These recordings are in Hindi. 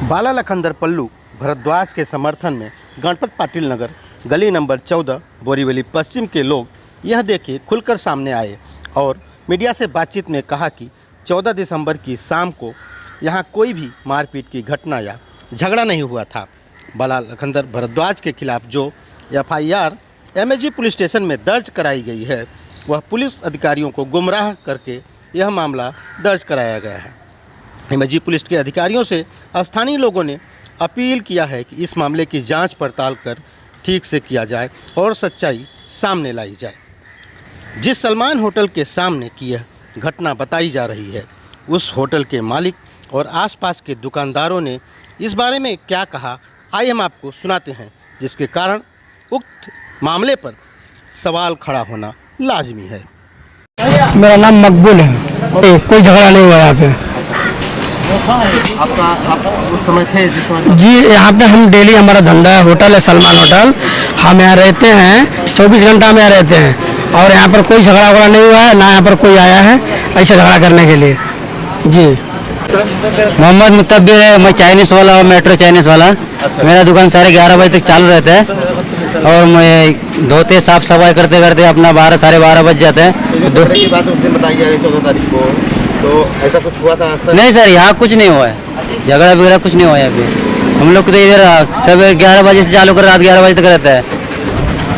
बाला लखनदर पल्लू भरद्वाज के समर्थन में गणपत पाटिल नगर गली नंबर 14 बोरीवली पश्चिम के लोग यह देखिए खुलकर सामने आए और मीडिया से बातचीत में कहा कि 14 दिसंबर की शाम को यहां कोई भी मारपीट की घटना या झगड़ा नहीं हुआ था। बाला लखनदर भरद्वाज के खिलाफ जो FIR MSG पुलिस स्टेशन में दर्ज कराई गई है वह पुलिस अधिकारियों को गुमराह करके यह मामला दर्ज कराया गया है। MSG पुलिस के अधिकारियों से स्थानीय लोगों ने अपील किया है कि इस मामले की जांच पड़ताल कर ठीक से किया जाए और सच्चाई सामने लाई जाए। जिस सलमान होटल के सामने की यह घटना बताई जा रही है उस होटल के मालिक और आसपास के दुकानदारों ने इस बारे में क्या कहा आइए हम आपको सुनाते हैं, जिसके कारण उक्त मामले पर सवाल खड़ा होना लाजमी है। मेरा नाम मकबूल है। कोई झगड़ा नहीं हुआ यहाँ पे। आप उस समय थे जिस समय? जी, यहाँ पे हम डेली हमारा धंधा है, होटल है सलमान होटल। हम यहाँ रहते हैं, 24 घंटा में यहाँ रहते हैं और यहाँ पर कोई झगड़ा वगड़ा नहीं हुआ है, ना यहाँ पर कोई आया है ऐसे झगड़ा करने के लिए। जी, मोहम्मद मुतब्बिर है, मैं चाइनीज़ वाला हूँ, मेट्रो चाइनीज़ वाला। मेरा दुकान 11:30 बजे तक चालू रहता है और मैं धोते साफ सफाई करते करते अपना 12 साढ़े 12 बज जाते हैं। दो की बात उस दिन बताई जा रही 14 तारीख को, तो ऐसा कुछ हुआ था? नहीं सर, यहाँ कुछ नहीं हुआ है, झगड़ा वगैरह कुछ नहीं हुआ यहाँ पे। हम लोग तो इधर सब 11 बजे से चालू कर रात 11 बजे तक रहता है।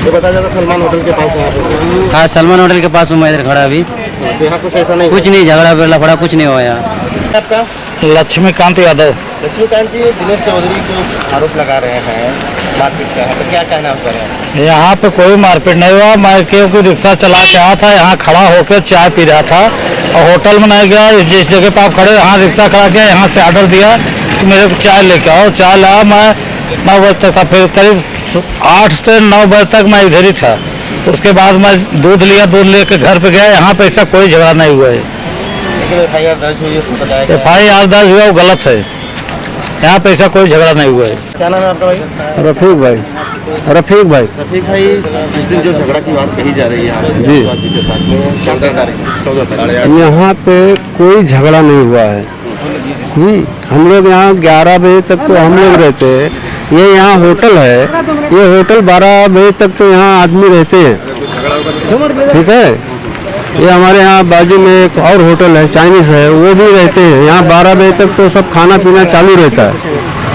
ये बताया जाता सलमान होटल के पास है। हाँ, सलमान होटल के पास हूँ मैं इधर खड़ा अभी। तो यहाँ कुछ ऐसा नहीं? कुछ नहीं, झगड़ा वगैरह फड़ा कुछ नहीं हुआ यहाँ। आपका? लक्ष्मीकांत यादव। लक्ष्मीकांत जी, दिनेश चौधरी को आरोप लगा रहे हैं मारपीट का है, तो क्या कहना है उसका? यहाँ पे कोई मारपीट नहीं हुआ। मैं क्योंकि रिक्शा चला के आया था, यहाँ खड़ा होकर चाय पी रहा था और होटल में नहीं गया। जिस जगह पर आप खड़े यहाँ रिक्शा खड़ा किया, यहाँ से ऑर्डर दिया कि मेरे को चाय लेके आओ। चाय लाया, मैं 9 बजे तक था, फिर करीब 8 से 9 बजे तक मैं इधर ही था। उसके बाद मैं दूध लिया, दूध लेकर घर पे गया। यहाँ पे ऐसा कोई झगड़ा नहीं हुआ है। FIR दर्ज हुई है, FIR दर्ज हुआ वो गलत है, यहाँ पे ऐसा कोई झगड़ा नहीं हुआ है। क्या नाम है आपका भाई? रफीक भाई। रफीक भाई, इस दिन जो झगड़ा की बात कही जा रही है जी के साथ में 14 तारीख, यहाँ पे कोई झगड़ा नहीं हुआ है। हम लोग यहाँ 11 बजे तक तो हम लोग रहते हैं। ये यहाँ होटल है, ये होटल 12 बजे तक तो यहाँ आदमी रहते हैं, ठीक है। ये हमारे यहाँ बाजू में एक और होटल है चाइनीज़ है, वो भी रहते हैं। यहाँ 12 बजे तक तो सब खाना पीना चालू रहता है,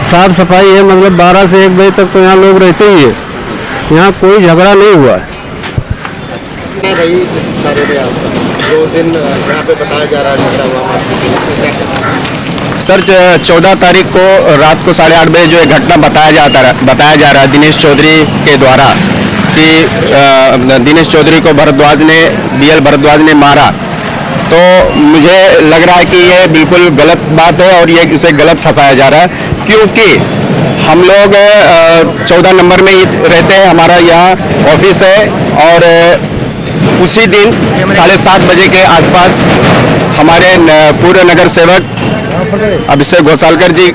साफ सफाई है, मतलब 12 से 1 बजे तक तो यहाँ लोग रहते ही है। यहाँ कोई झगड़ा नहीं हुआ है। भाई दो दिन यहाँ पे बताया जा रहा है झगड़ा हुआ सर, 14 तारीख को रात को 8:30 बजे जो एक घटना बताया जा रहा है दिनेश चौधरी के द्वारा कि दिनेश चौधरी को BL भरद्वाज ने मारा, तो मुझे लग रहा है कि ये बिल्कुल गलत बात है और ये उसे गलत फंसाया जा रहा है। क्योंकि हम लोग 14 नंबर में ही रहते हैं, हमारा यहाँ ऑफिस है और उसी दिन 7:30 बजे के आसपास हमारे पूर्व नगर सेवक अभिषेक घोसालकर जी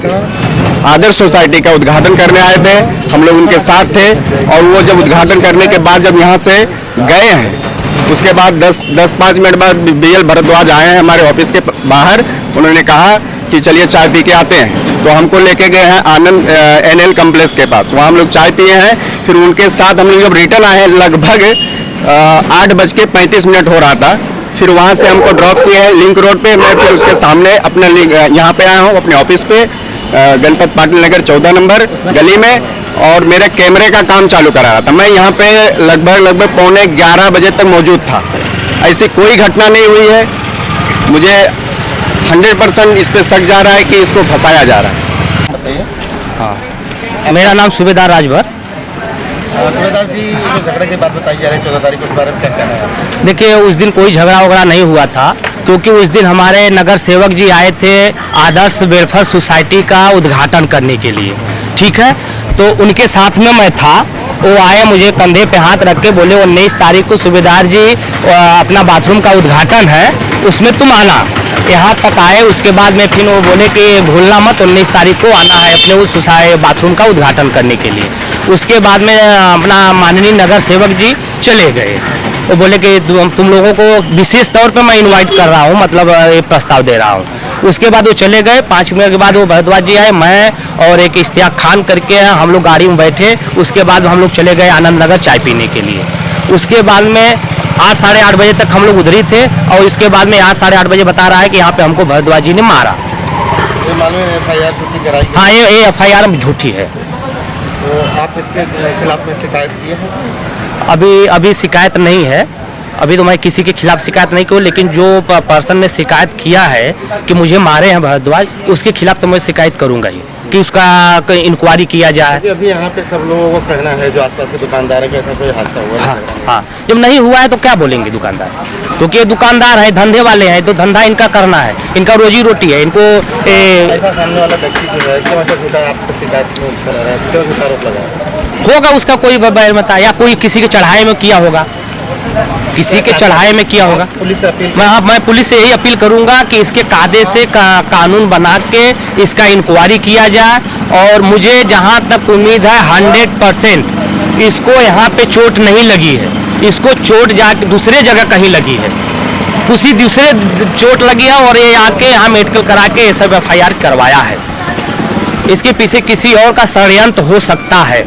आदर्श सोसाइटी का उद्घाटन करने आए थे। हम लोग उनके साथ थे और वो जब उद्घाटन करने के बाद जब यहाँ से गए हैं, उसके बाद 10-5 मिनट बाद BL भरद्वाज आए हैं हमारे ऑफिस के बाहर। उन्होंने कहा कि चलिए चाय पी के आते हैं, तो हमको लेके गए हैं आनंद NL कम्प्लेक्स के पास। वहाँ हम लोग चाय पिए हैं। फिर उनके साथ हम लोग जब रिटर्न आए हैं लगभग 8:35 हो रहा था। फिर वहाँ से हमको ड्रॉप किए हैं लिंक रोड पे। मैं फिर उसके सामने अपने यहाँ पे आया हूँ अपने ऑफिस पे गणपत पाटिल नगर 14 नंबर गली में, और मेरे कैमरे का काम चालू करा रहा था। मैं यहाँ पे लगभग 11:15 बजे तक मौजूद था। ऐसी कोई घटना नहीं हुई है। मुझे 100% इस पे शक जा रहा है कि इसको फंसाया जा रहा है। हाँ, मेरा नाम सूबेदार राजभर। सूबेदार जी, जो झगड़े की बात बताई जा रही है 14 तारीख को, उस बारे में क्या कहना है? देखिए, उस दिन कोई झगड़ा वगड़ा नहीं हुआ था क्योंकि उस दिन हमारे नगर सेवक जी आए थे आदर्श वेलफेयर सोसाइटी का उद्घाटन करने के लिए, ठीक है। तो उनके साथ में मैं था। वो आए, मुझे कंधे पे हाथ रख के बोले 19 तारीख को सूबेदार जी अपना बाथरूम का उद्घाटन है, उसमें तुम आना। यहाँ तक आए, उसके बाद में फिर वो बोले कि भूलना मत 19 तारीख को आना है अपने उस बाथरूम का उद्घाटन करने के लिए। उसके बाद में अपना माननीय नगर सेवक जी चले गए। वो बोले कि तुम लोगों को विशेष तौर पे मैं इनवाइट कर रहा हूँ, मतलब ये प्रस्ताव दे रहा हूँ। उसके बाद वो चले गए। 5 मिनट के बाद वो भरद्वाज जी आए, मैं और एक इश्तियाक खान करके हैं, हम लोग गाड़ी में बैठे। उसके बाद हम लोग चले गए आनंद नगर चाय पीने के लिए। उसके बाद में 8 साढ़े 8 बजे तक हम लोग उधर ही थे और इसके बाद में 8 साढ़े 8 बजे बता रहा है कि यहाँ पे हमको भरद्वाज जी ने मारा। ये मालूम है FIR झूठी कराई है? हाँ, ये FIR झूठी है। तो आप इसके खिलाफ में शिकायत किए हैं? अभी शिकायत नहीं है। अभी तो मैं किसी के खिलाफ शिकायत नहीं करूँ, लेकिन जो पर्सन ने शिकायत किया है कि मुझे मारे हैं भरद्वाज, उसके खिलाफ तो मैं शिकायत करूँगा ही कि उसका इंक्वायरी किया जाए। अभी यहाँ पे सब लोगों को कहना है जो आसपास के दुकानदार है कि ऐसा कोई हादसा हुआ हाँ है। हाँ, जब नहीं हुआ है तो क्या बोलेंगे दुकानदार, क्योंकि ये दुकानदार है, धंधे वाले हैं, तो धंधा इनका करना है, इनका रोजी रोटी है। इनको ऐसा सामने वाला व्यक्ति जो है क्यों ऐसा झूठा आपको शिकायत कर रहा है, क्यों झूठा आरोप लगा रहा है? होगा उसका कोई बता, या कोई किसी के चढ़ाए में किया होगा, किसी के चढ़ाए में किया होगा। पुलिस से अपील मैं पुलिस से यही अपील करूंगा कि इसके कायदे से कानून बना के इसका इंक्वायरी किया जाए। और मुझे जहां तक उम्मीद है 100% इसको यहाँ पे चोट नहीं लगी है, इसको चोट जाके दूसरे जगह कहीं लगी है, किसी दूसरे चोट लगी है और ये आके यहाँ मेडिकल करा के ये सब FIR करवाया है। इसके पीछे किसी और का षड्यंत्र हो सकता है।